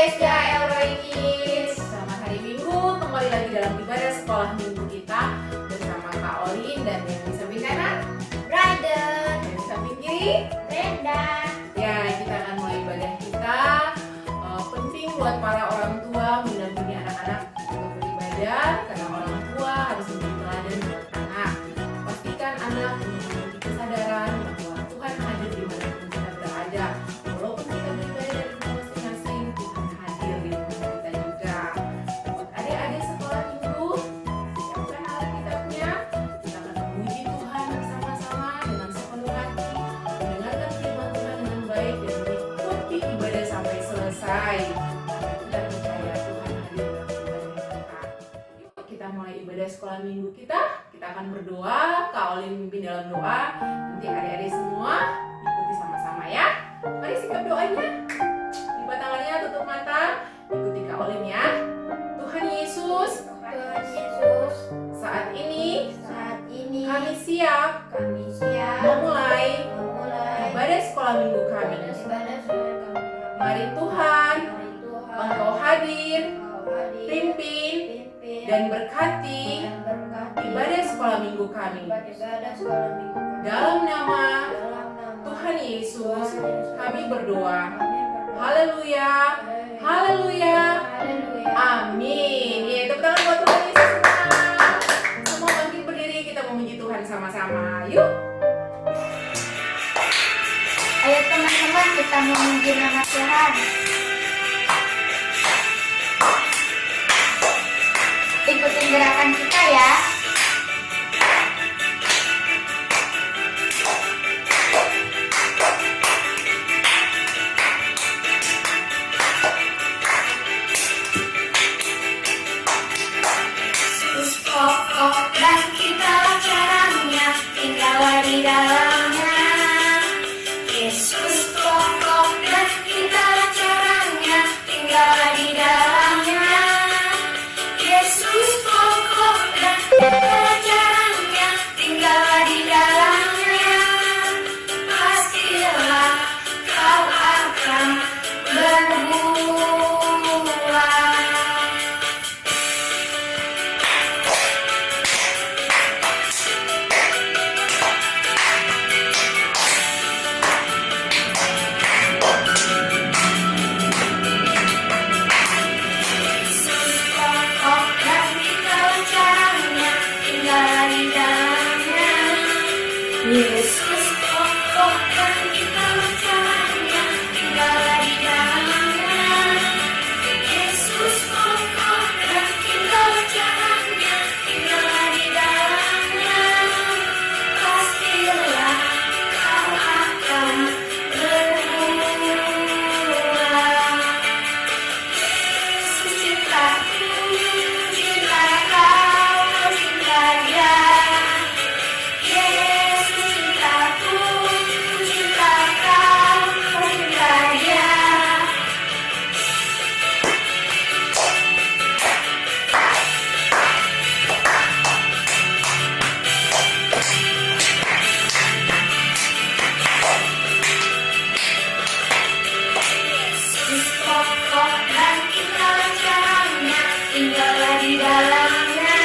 Elroy Kids. Selamat hari Minggu, kembali lagi dalam ibadah sekolah minggu kita bersama Kak Olin dan yang di samping kanan Brandon, dan di samping kiri Brenda. ya, kita akan mulai ibadah kita. Penting buat para orang tua mendampingi anak-anak untuk beribadah, karena orang tua harus menjadi teladan buat anak. Pastikan anak memiliki kesadaran bahwa Tuhan hadir di manapun kita berada. Walaupun kita beribadah dari rumah masing-masing, Tuhan hadir di rumah kita juga. Buat adik-adik sekolah minggu, siapkan Alkitabnya. Kita akan memuji Tuhan bersama-sama dengan sepenuh hati, mendengarkan firman Tuhan dengan baik dan mengikuti ibadah sampai selesai. Kita percaya Tuhan hadir dalam ibadah kita. Yuk kita mulai ibadah sekolah minggu kita. Kita akan berdoa. Kak Olin mimpin dalam doa. Nanti adik-adik semua ikuti sama-sama ya. Mari sikap doanya. Lipat tangannya, tutup mata. Ikuti Kak Olin ya. Tuhan Yesus, Tuhan Yesus, saat ini saat ini kami siap kami siap memulai memulai ibadah sekolah minggu kami. ibadah sudah kami. Mari Tuhan, Mari Tuhan, Engkau hadir, Engkau hadir, pimpin, pimpin dan berkati dan berkati ibadah sekolah minggu kami. ibadah sekolah minggu kami. Dalam nama Dalam nama Tuhan Yesus, Tuhan Yesus, kami berdoa. kami berdoa. Haleluya, haleluya, Haleluya. amin. Ya, tepuk tangan buat Tuhan Yesus semua. Semua bangkit berdiri, kita memuji Tuhan sama-sama. Yuk. Ayo teman-teman, kita memuji nama Tuhan. Ikutin gerakan kita ya. Yesus kokoh dan kita caranya, tinggallah di dalamnya. Yesus kokoh dan kita caranya, tinggallah di dalamnya. Yesus kokoh dan kita caranya, tinggallah di dalamnya. Pastilah kau akan berbuah. Yesus kokoh dan kita caranya, tinggallah di dalamnya. Yesus kokoh dan kita caranya, tinggallah di dalamnya. Yesus kokoh dan kita caranya, tinggallah di dalamnya. Pastilah kau akan berbuah. Yesus cintaku, cinta kau, cinta dia. Yesus cintaku, cinta kau, cinta dia. Yesus kokoh dan kita caranya, tinggallah di dalamnya.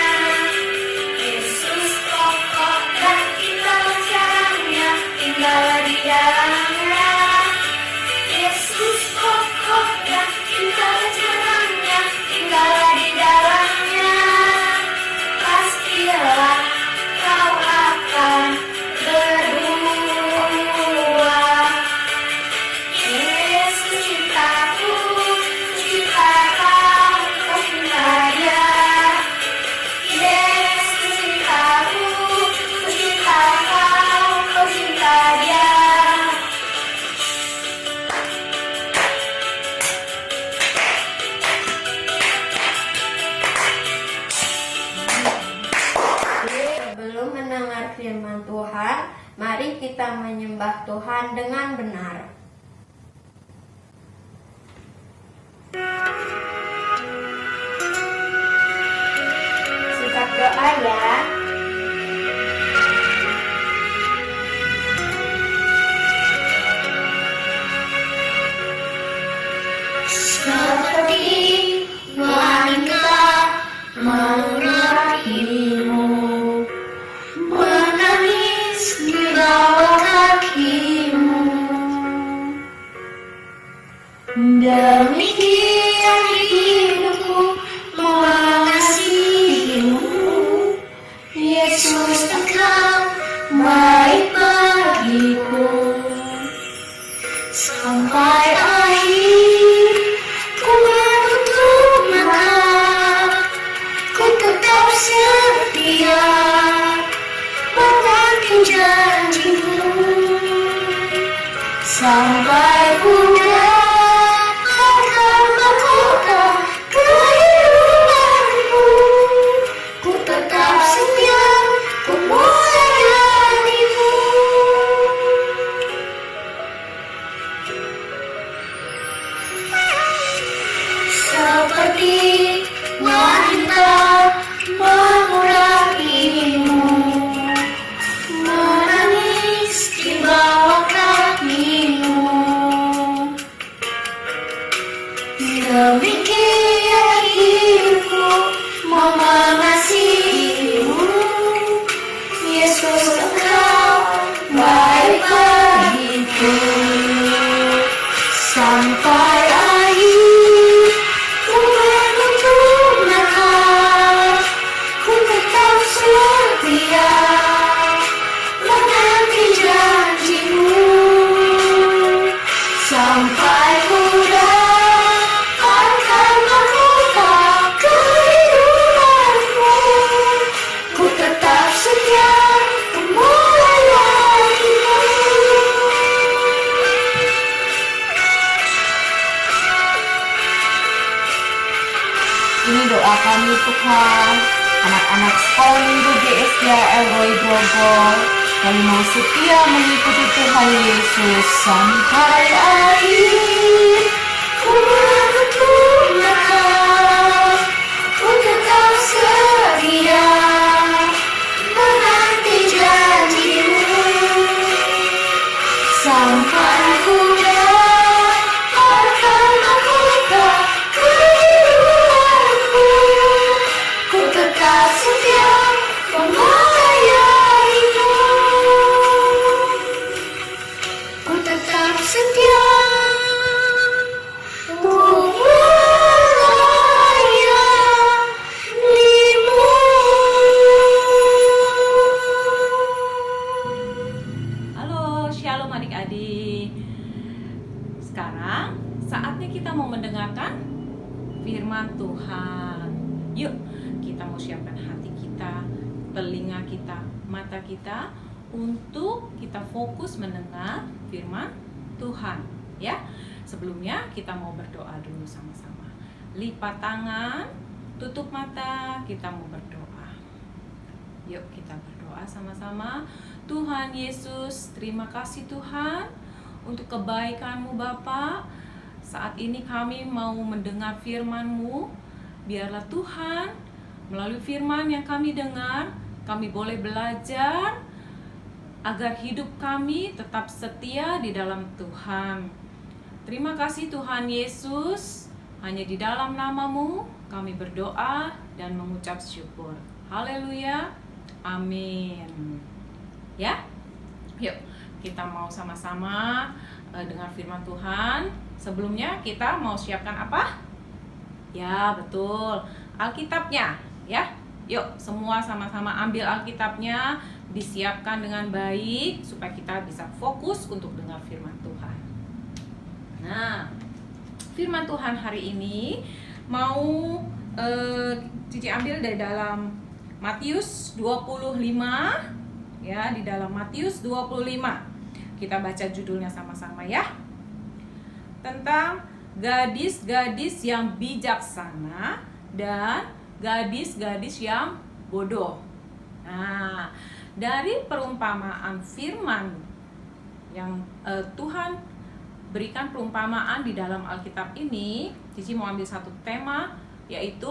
Yesus kokoh dan kita caranya, tinggallah di dalamnya. Yesus kokoh dan kita caranya, tinggallah di dalamnya. Pastilah kau akan berbuah. Yesus cintaku, cinta kau, cinta dia. Yesus cintaku, cinta kau, cinta dia. Sebelum mendengar firman Tuhan, mari kita menyembah Tuhan dengan benar. Sikap doa ya. Selamat pagi wanita mengurapimu, menangis di bawah kakimu. Demikian hidupku mengasihimu, Yesus Engkau baik bagiku. Sampai akhir ku menutup mata, ku tetap setia menanti janjimu. Sampai ku dapatkan mahkota kehidupanku, ku tetap setia, ku melayanimu. Seperti wanita mengurapimu, menangis di bawah kakimu. Demikian hidupku mengasihimu, Yesus Engkau baik bagiku. Sampai akhir ku menutup mata, ku tetap setia menanti janjimu. Sampai ku dapatkan mahkota kehidupanmu, ku tetap setia melayanimu. Ini doa kami Tuhan, anak-anak sekolah minggu GSD Elroy Grogol, kami mau setia mengikuti Tuhan Yesus sampai akhir. Ku menutup mata, ku tetap setia menanti janjimu. Sampai ku dapatkan mahkota kehidupanku, ku tetap setia melayanimu. Ku tetap setia, ku melayanimu. Halo, shalom adik-adik. Sekarang saatnya kita mau mendengarkan firman Tuhan. Yuk, kita mau siapkan hati kita, telinga kita, mata kita untuk kita fokus mendengar firman Tuhan, ya. Sebelumnya kita mau berdoa dulu sama-sama. Lipat tangan, tutup mata, kita mau berdoa. Yuk kita berdoa sama-sama. Tuhan Yesus, terima kasih Tuhan untuk kebaikan-Mu Bapa. Saat ini kami mau mendengar firman-Mu. Biarlah Tuhan, melalui firman yang kami dengar, kami boleh belajar agar hidup kami tetap setia di dalam Tuhan. Terima kasih Tuhan Yesus, hanya di dalam nama-Mu kami berdoa dan mengucap syukur. Haleluya, amin. Ya, yuk kita mau sama-sama dengar firman Tuhan. Sebelumnya kita mau siapkan apa? Ya betul, Alkitabnya ya. Yuk semua sama-sama ambil Alkitabnya, disiapkan dengan baik supaya kita bisa fokus untuk dengar firman Tuhan. Nah, firman Tuhan hari ini mau Cici ambil dari dalam Matius 25 ya, di dalam Matius 25. Kita baca judulnya sama-sama ya. Tentang gadis-gadis yang bijaksana dan gadis-gadis yang bodoh. Nah, dari perumpamaan firman yang Tuhan berikan perumpamaan di dalam Alkitab ini, Cici mau ambil satu tema, yaitu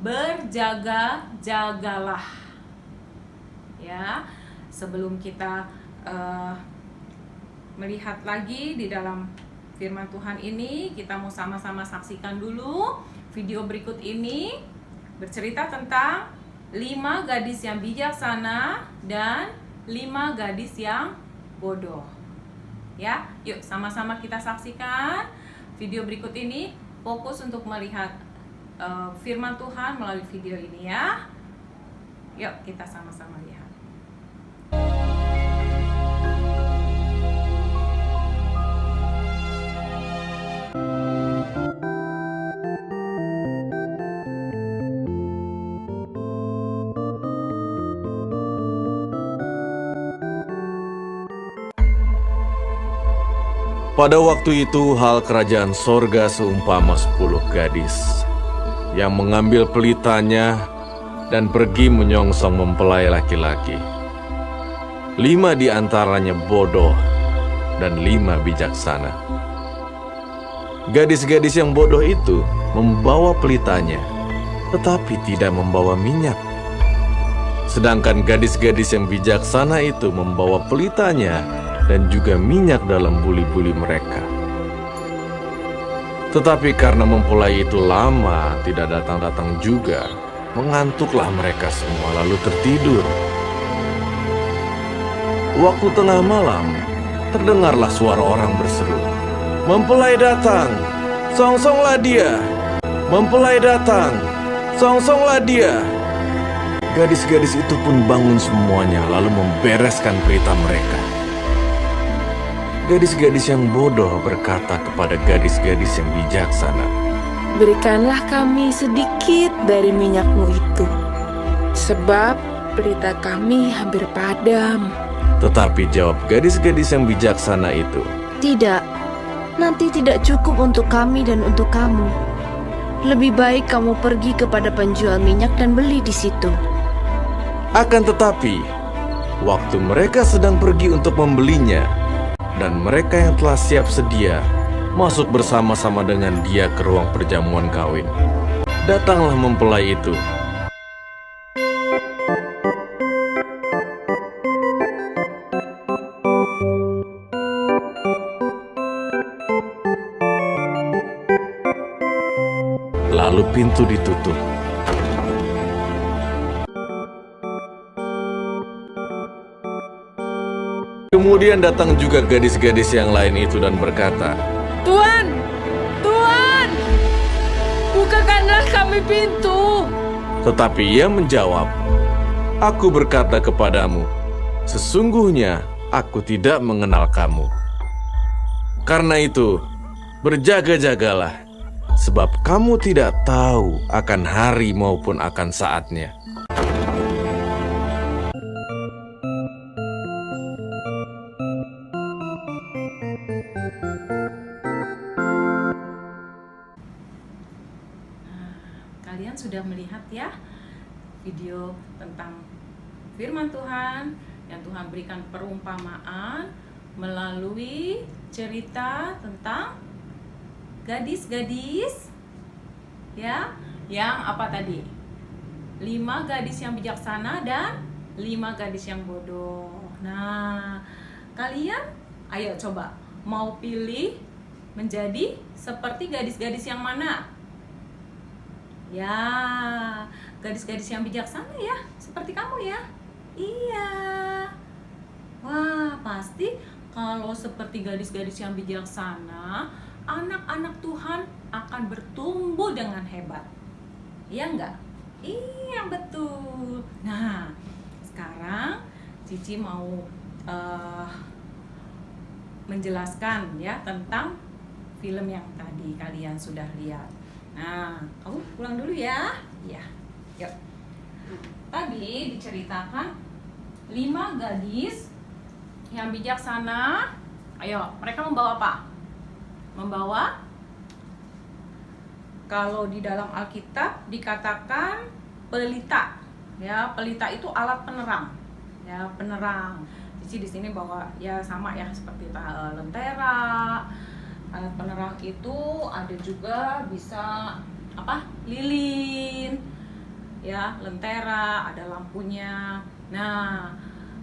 berjaga-jagalah. Ya, sebelum kita melihat lagi di dalam firman Tuhan ini, kita mau sama-sama saksikan dulu video berikut ini, bercerita tentang 5 gadis yang bijaksana dan 5 gadis yang bodoh. Ya, yuk sama-sama kita saksikan video berikut ini. Fokus untuk melihat firman Tuhan melalui video ini ya. Yuk kita sama-sama lihat. Pada waktu itu hal kerajaan sorga seumpama 10 gadis yang mengambil pelitanya dan pergi menyongsong mempelai laki-laki. 5 di antaranya bodoh dan 5 bijaksana. Gadis-gadis yang bodoh itu membawa pelitanya, tetapi tidak membawa minyak. Sedangkan gadis-gadis yang bijaksana itu membawa pelitanya dan juga minyak dalam buli-buli mereka. Tetapi karena mempelai itu lama tidak datang-datang juga, mengantuklah mereka semua lalu tertidur. Waktu tengah malam, terdengarlah suara orang berseru, "Mempelai datang, songsonglah dia! Mempelai datang, songsonglah dia!" Gadis-gadis itu pun bangun semuanya lalu membereskan pelita mereka. Gadis-gadis yang bodoh berkata kepada gadis-gadis yang bijaksana, "Berikanlah kami sedikit dari minyakmu itu, sebab pelita kami hampir padam." Tetapi jawab gadis-gadis yang bijaksana itu, "Tidak, nanti tidak cukup untuk kami dan untuk kamu. Lebih baik kamu pergi kepada penjual minyak dan beli di situ." Akan tetapi, waktu mereka sedang pergi untuk membelinya, dan mereka yang telah siap sedia masuk bersama-sama dengan dia ke ruang perjamuan kawin, datanglah mempelai itu. Lalu pintu ditutup. Kemudian datang juga gadis-gadis yang lain itu dan berkata, "Tuan, Tuan, bukakanlah kami pintu." Tetapi ia menjawab, "Aku berkata kepadamu, sesungguhnya aku tidak mengenal kamu. Karena itu, berjaga-jagalah, sebab kamu tidak tahu akan hari maupun akan saatnya." Kalian sudah melihat ya video tentang firman Tuhan yang Tuhan berikan perumpamaan melalui cerita tentang gadis-gadis ya, yang apa tadi? 5 gadis yang bijaksana dan 5 gadis yang bodoh. Nah, kalian ayo coba mau pilih menjadi seperti gadis-gadis yang mana? Ya, gadis-gadis yang bijaksana ya, seperti kamu ya. Iya. Wah, pasti kalau seperti gadis-gadis yang bijaksana, anak-anak Tuhan akan bertumbuh dengan hebat. Iya enggak? Iya, betul. Nah, sekarang Cici mau menjelaskan ya tentang film yang tadi kalian sudah lihat. Nah, kamu pulang dulu ya. Ya, yuk. Tadi diceritakan 5 gadis yang bijaksana. Ayo, mereka membawa apa? Membawa, kalau di dalam Alkitab dikatakan pelita. Ya, pelita itu alat penerang. Ya, penerang. Cici di sini bawa ya sama ya seperti lentera. Alat penerang itu ada juga bisa apa? Lilin. Ya, lentera, ada lampunya. Nah,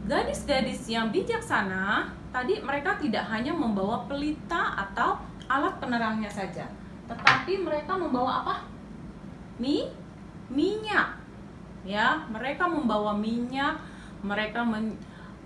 gadis-gadis yang bijaksana tadi mereka tidak hanya membawa pelita atau alat penerangnya saja, tetapi mereka membawa apa? Minyak. Ya, mereka membawa minyak, mereka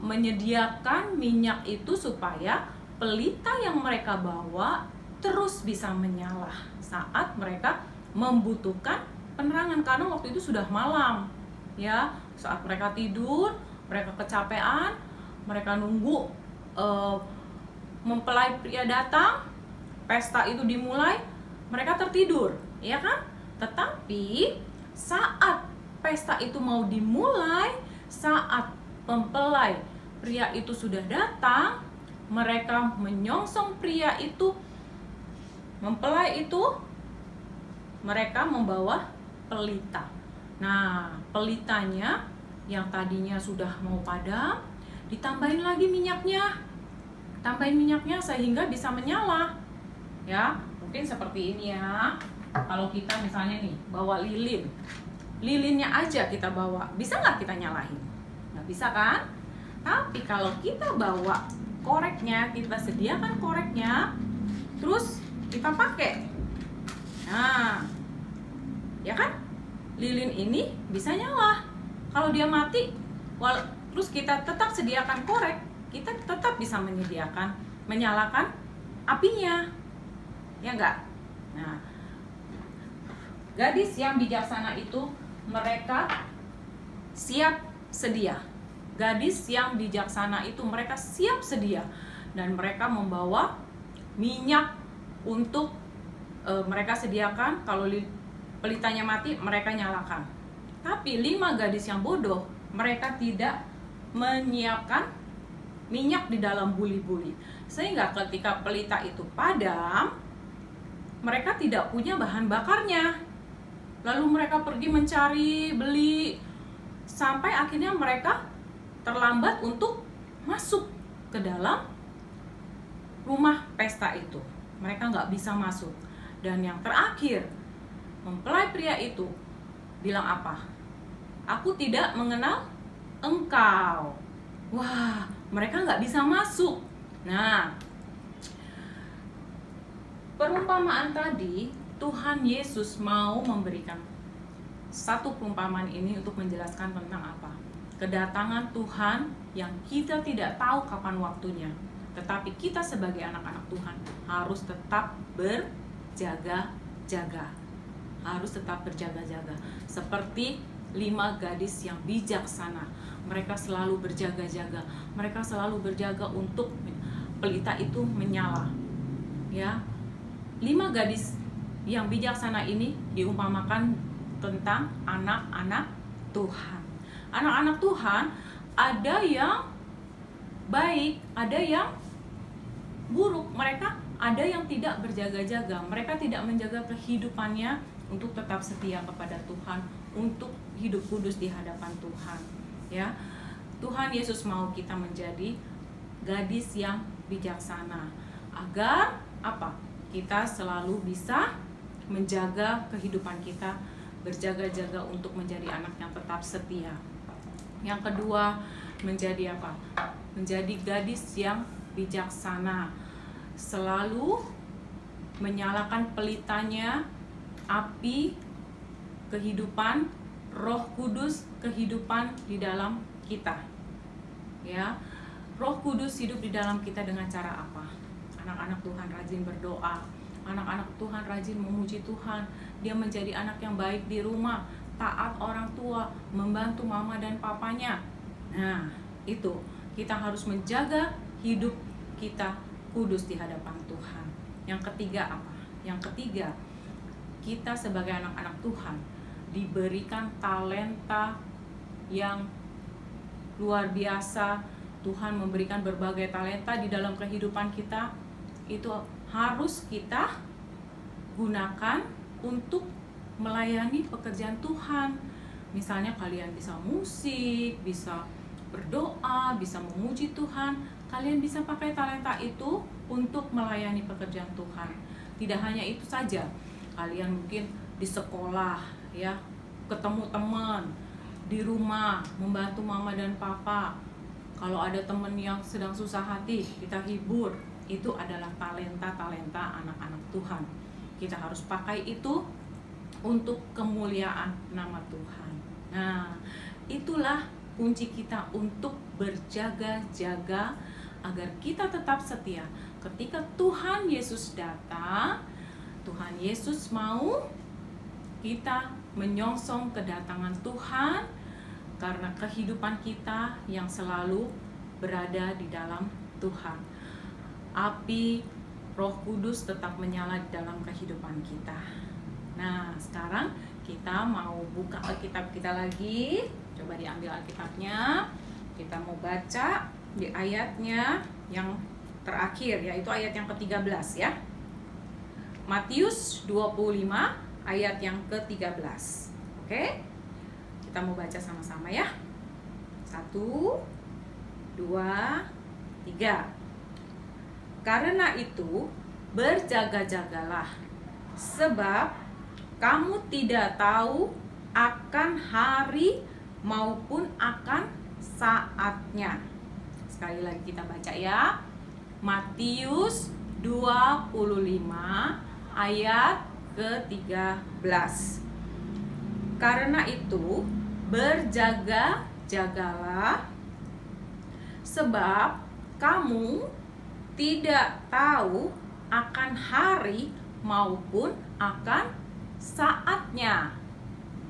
menyediakan minyak itu supaya pelita yang mereka bawa terus bisa menyala saat mereka membutuhkan penerangan, karena waktu itu sudah malam. Ya, saat mereka tidur, mereka kecapean, mereka nunggu mempelai pria datang, pesta itu dimulai, mereka tertidur, ya kan? Tetapi saat pesta itu mau dimulai, saat mempelai pria itu sudah datang, mereka menyongsong pria itu, mempelai itu, mereka membawa pelita. Nah, pelitanya yang tadinya sudah mau padam, ditambahin lagi minyaknya. Tambahin minyaknya sehingga bisa menyala. Ya, mungkin seperti ini ya. Kalau kita misalnya nih bawa lilin, lilinnya aja kita bawa, bisa nggak kita nyalain? Nggak bisa kan? Tapi kalau kita bawa koreknya, kita sediakan koreknya, terus kita pakai. Nah, ya kan? Lilin ini bisa nyala. Kalau dia mati, terus kita tetap sediakan korek, kita tetap bisa menyalakan apinya. Ya enggak? Nah, gadis yang bijaksana itu mereka siap sedia. Gadis yang bijaksana itu mereka siap sedia, dan mereka membawa minyak untuk mereka sediakan. Kalau pelitanya mati, mereka nyalakan. Tapi 5 gadis yang bodoh, mereka tidak menyiapkan minyak di dalam buli-buli, sehingga ketika pelita itu padam, mereka tidak punya bahan bakarnya. Lalu mereka pergi mencari, beli, sampai akhirnya mereka terlambat untuk masuk ke dalam rumah pesta itu. Mereka nggak bisa masuk. Dan yang terakhir, mempelai pria itu bilang apa? Aku tidak mengenal engkau. Wah, mereka nggak bisa masuk. Nah, perumpamaan tadi, Tuhan Yesus mau memberikan satu perumpamaan ini untuk menjelaskan tentang apa? Kedatangan Tuhan yang kita tidak tahu kapan waktunya. Tetapi kita sebagai anak-anak Tuhan harus tetap berjaga-jaga. Harus tetap berjaga-jaga. Seperti 5 gadis yang bijaksana. Mereka selalu berjaga-jaga. Mereka selalu berjaga untuk pelita itu menyala. Ya, 5 gadis yang bijaksana ini diumpamakan tentang anak-anak Tuhan. Anak-anak Tuhan ada yang baik, ada yang buruk. Mereka ada yang tidak berjaga-jaga. Mereka tidak menjaga kehidupannya untuk tetap setia kepada Tuhan, untuk hidup kudus di hadapan Tuhan. Ya, Tuhan Yesus mau kita menjadi gadis yang bijaksana, agar apa? Kita selalu bisa menjaga kehidupan kita, berjaga-jaga untuk menjadi anak yang tetap setia. Yang kedua, menjadi apa? Menjadi gadis yang bijaksana, selalu menyalakan pelitanya, api kehidupan, Roh Kudus kehidupan di dalam kita. Ya, Roh Kudus hidup di dalam kita dengan cara apa? Anak-anak Tuhan rajin berdoa, anak-anak Tuhan rajin memuji Tuhan. Dia menjadi anak yang baik di rumah, taat orang tua, membantu mama dan papanya. Nah, itu kita harus menjaga hidup kita kudus di hadapan Tuhan. Yang ketiga apa? Yang ketiga, kita sebagai anak-anak Tuhan diberikan talenta yang luar biasa. Tuhan memberikan berbagai talenta di dalam kehidupan kita. Itu harus kita gunakan untuk melayani pekerjaan Tuhan. Misalnya kalian bisa musik, bisa berdoa, bisa memuji Tuhan. Kalian bisa pakai talenta itu untuk melayani pekerjaan Tuhan. Tidak hanya itu saja, kalian mungkin di sekolah, ya, ketemu teman, di rumah membantu mama dan papa. Kalau ada teman yang sedang susah hati, kita hibur. itu adalah talenta-talenta anak-anak Tuhan. Kita harus pakai itu untuk kemuliaan nama Tuhan. Nah, itulah kunci kita untuk berjaga-jaga agar kita tetap setia. Ketika Tuhan Yesus datang, Tuhan Yesus mau kita menyongsong kedatangan Tuhan karena kehidupan kita yang selalu berada di dalam Tuhan. Api Roh Kudus tetap menyala di dalam kehidupan kita. Nah, sekarang kita mau buka Alkitab kita lagi. Coba diambil Alkitabnya. Kita mau baca di ayatnya yang terakhir, yaitu ayat yang ke-13 ya. Matius 25 ayat yang ke-13. Oke? Kita mau baca sama-sama ya. 1, 2, 3. Karena itu, berjaga-jagalah, sebab kamu tidak tahu akan hari maupun akan saatnya. Sekali lagi kita baca ya. Matius 25 ayat ke-13. Karena itu, berjaga-jagalah, sebab kamu tidak tahu akan hari maupun akan saatnya.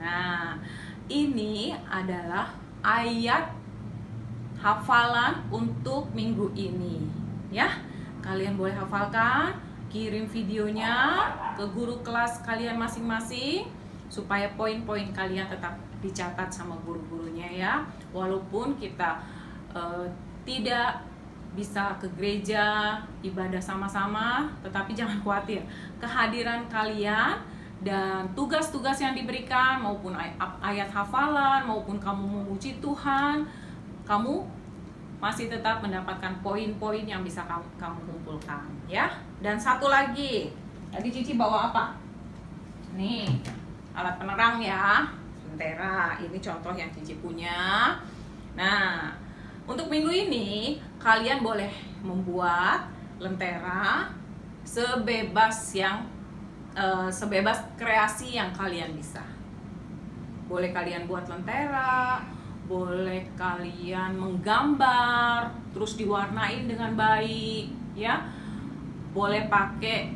Nah, ini adalah ayat hafalan untuk minggu ini ya. Kalian boleh hafalkan, kirim videonya ke guru kelas kalian masing-masing supaya poin-poin kalian tetap dicatat sama guru-gurunya ya. Walaupun kita tidak bisa ke gereja ibadah sama-sama, tetapi jangan khawatir, kehadiran kalian dan tugas-tugas yang diberikan maupun ayat hafalan maupun kamu memuji Tuhan, kamu masih tetap mendapatkan poin-poin yang bisa kamu kumpulkan ya. Dan satu lagi, tadi Cici bawa apa? Nih, alat penerang ya, lentera. Ini contoh yang Cici punya. Nah, untuk minggu ini kalian boleh membuat lentera sebebas kreasi yang kalian bisa. Boleh kalian buat lentera, boleh kalian menggambar terus diwarnain dengan baik ya. Boleh pakai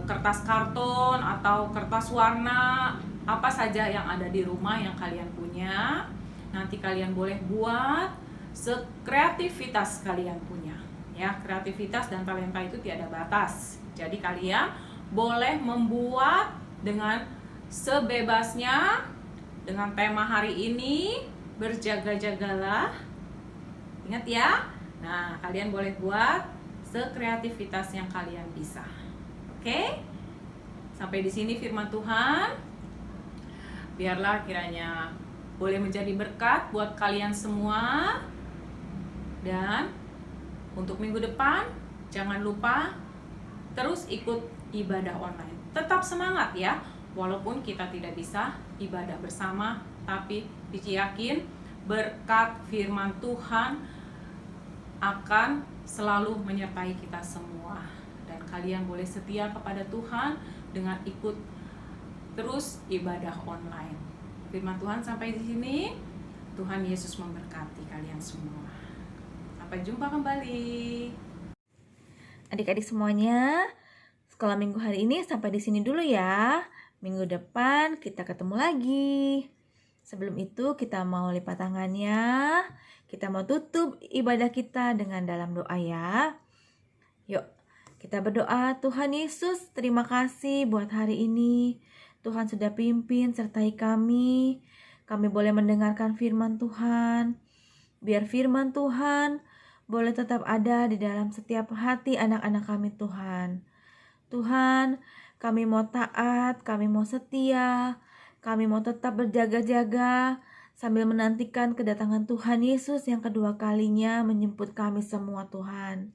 kertas karton atau kertas warna, apa saja yang ada di rumah yang kalian punya. Nanti kalian boleh buat sekreativitas kalian punya ya. Kreativitas dan talenta itu tiada batas. Jadi kalian boleh membuat dengan sebebasnya dengan tema hari ini, berjaga-jagalah. Ingat ya. Nah, kalian boleh buat sekreativitas yang kalian bisa. Oke? Sampai di sini firman Tuhan. Biarlah kiranya boleh menjadi berkat buat kalian semua. Dan untuk minggu depan, jangan lupa terus ikut ibadah online. Tetap semangat ya, walaupun kita tidak bisa ibadah bersama, tapi Cici yakin berkat firman Tuhan akan selalu menyertai kita semua. Dan kalian boleh setia kepada Tuhan dengan ikut terus ibadah online. Firman Tuhan sampai di sini. Tuhan Yesus memberkati kalian semua. Sampai jumpa kembali. Adik-adik semuanya, sekolah minggu hari ini sampai di sini dulu ya. Minggu depan kita ketemu lagi. Sebelum itu kita mau lipat tangannya. Kita mau tutup ibadah kita dengan dalam doa ya. Yuk, kita berdoa. Tuhan Yesus, terima kasih buat hari ini. Tuhan sudah pimpin sertai kami. Kami boleh mendengarkan firman Tuhan. Biar firman Tuhan boleh tetap ada di dalam setiap hati anak-anak kami Tuhan. Tuhan, kami mau taat, kami mau setia, kami mau tetap berjaga-jaga sambil menantikan kedatangan Tuhan Yesus yang kedua kalinya menjemput kami semua Tuhan.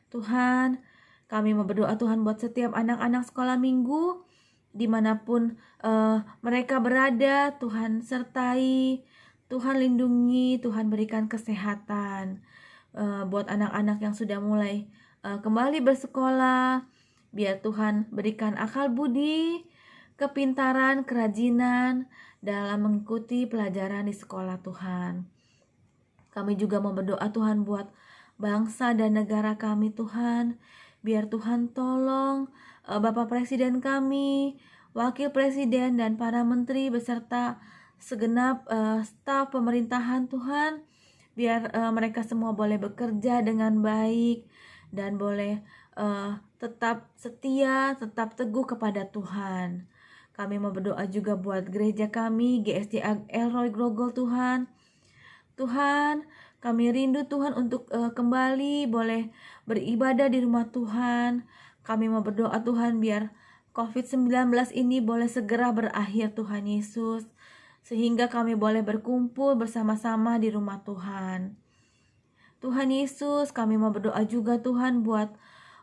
Tuhan, kami mau berdoa Tuhan buat setiap anak-anak sekolah minggu dimanapun mereka berada. Tuhan sertai, Tuhan lindungi, Tuhan berikan kesehatan. Buat anak-anak yang sudah mulai kembali bersekolah. Biar Tuhan berikan akal budi, kepintaran, kerajinan dalam mengikuti pelajaran di sekolah Tuhan. Kami juga mau berdoa Tuhan buat bangsa dan negara kami Tuhan. Biar Tuhan tolong Bapak Presiden kami, Wakil Presiden dan para menteri beserta segenap staf pemerintahan Tuhan. Biar mereka semua boleh bekerja dengan baik dan boleh tetap setia, tetap teguh kepada Tuhan. Kami mau berdoa juga buat gereja kami, GSD Elroy Grogol Tuhan. Tuhan, kami rindu Tuhan untuk kembali boleh beribadah di rumah Tuhan. Kami mau berdoa Tuhan biar COVID-19 ini boleh segera berakhir Tuhan Yesus. Sehingga kami boleh berkumpul bersama-sama di rumah Tuhan. Tuhan Yesus, kami mau berdoa juga Tuhan buat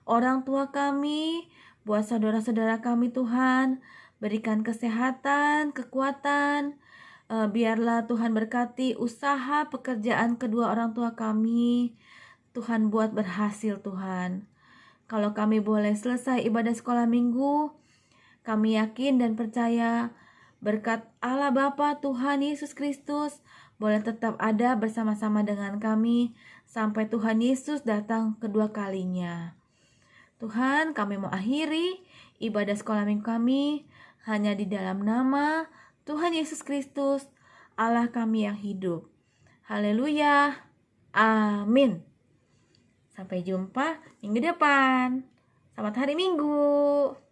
orang tua kami, buat saudara-saudara kami Tuhan. Berikan kesehatan, kekuatan. Biarlah Tuhan berkati usaha pekerjaan kedua orang tua kami. Tuhan buat berhasil Tuhan. Kalau kami boleh selesai ibadah sekolah minggu, kami yakin dan percaya berkat Allah Bapa Tuhan Yesus Kristus boleh tetap ada bersama-sama dengan kami sampai Tuhan Yesus datang kedua kalinya. Tuhan, kami mau akhiri ibadah sekolah minggu kami hanya di dalam nama Tuhan Yesus Kristus, Allah kami yang hidup. Haleluya. Amin. Sampai jumpa minggu depan. Selamat hari Minggu.